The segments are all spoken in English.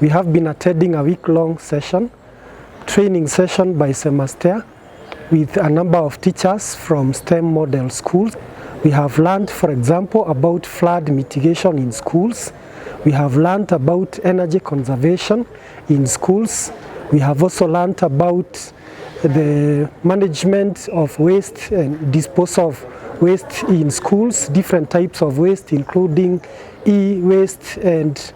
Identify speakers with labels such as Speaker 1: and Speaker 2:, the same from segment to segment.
Speaker 1: We have been attending a week-long training session by Cemastea with a number of teachers from STEM model schools. We have learned, for example, about flood mitigation in schools. We have learned about energy conservation in schools. We have also learned about the management of waste and disposal of waste in schools, different types of waste, including e-waste and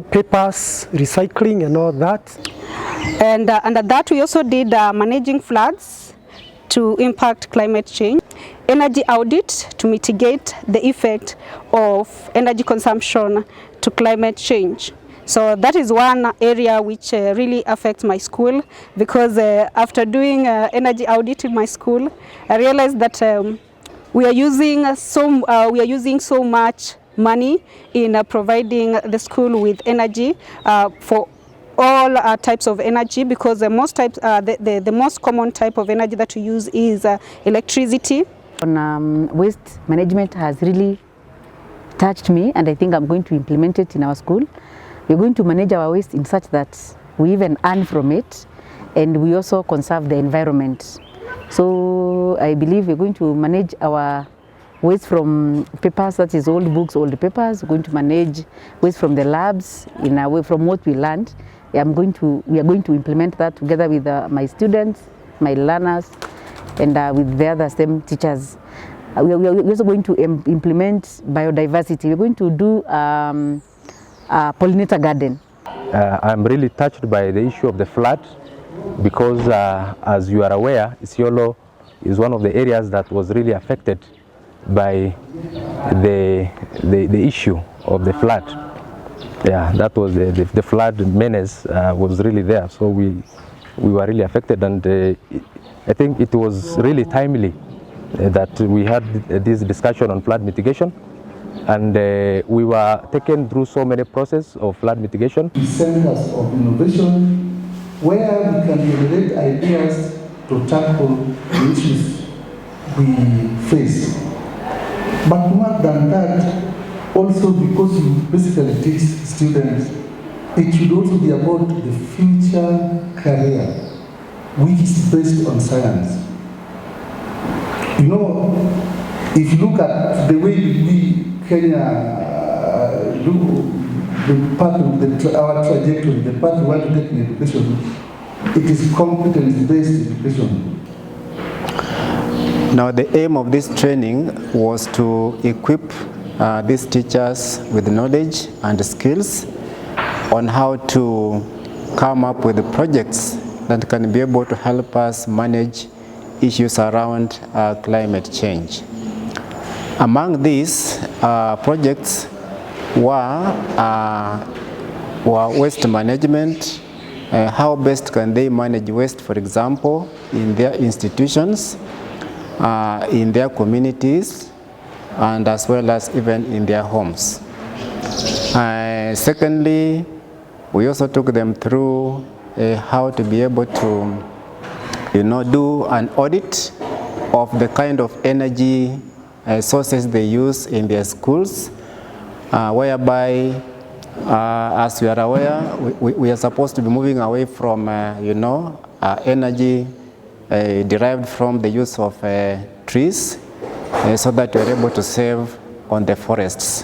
Speaker 1: papers, recycling and all that.
Speaker 2: And under that we also did managing floods to impact climate change, energy audit to mitigate the effect of energy consumption to climate change. So that is one area which really affects my school, because after doing energy audit in my school, I realized that we are using so much money in providing the school with energy for all types of energy, because the most common type of energy that we use is electricity.
Speaker 3: Waste management has really touched me, and I think I'm going to implement it in our school. We're going to manage our waste in such that we even earn from it, and we also conserve the environment. So I believe we're going to manage our waste from papers, that is old books, old papers. We're going to manage waste from the labs in a way from what we learned. We are going to implement that together with my students, my learners, and with the other STEM teachers. We are also going to implement biodiversity. We're going to do a pollinator garden.
Speaker 4: I'm really touched by the issue of the flood, because as you are aware, Isiolo is one of the areas that was really affected by the issue of the flood. Yeah, that was the flood menace was really there, so we were really affected, and I think it was really timely that we had this discussion on flood mitigation, and we were taken through so many processes of flood mitigation.
Speaker 5: Centers of innovation where we can generate ideas to tackle the issues we face. But more than that, also because you basically teach students, it should also be about the future career, which is based on science. You know, if you look at the way we Kenya do the part of our trajectory, the path we want to take in education, it is competence-based education.
Speaker 6: Now, the aim of this training was to equip these teachers with knowledge and skills on how to come up with projects that can be able to help us manage issues around climate change. Among these projects were waste management. How best can they manage waste, for example, in their institutions, in their communities, and as well as even in their homes. Secondly, we also took them through how to be able to, do an audit of the kind of energy sources they use in their schools, whereby, as we are aware, we are supposed to be moving away from, energy derived from the use of trees, so that we are able to save on the forests.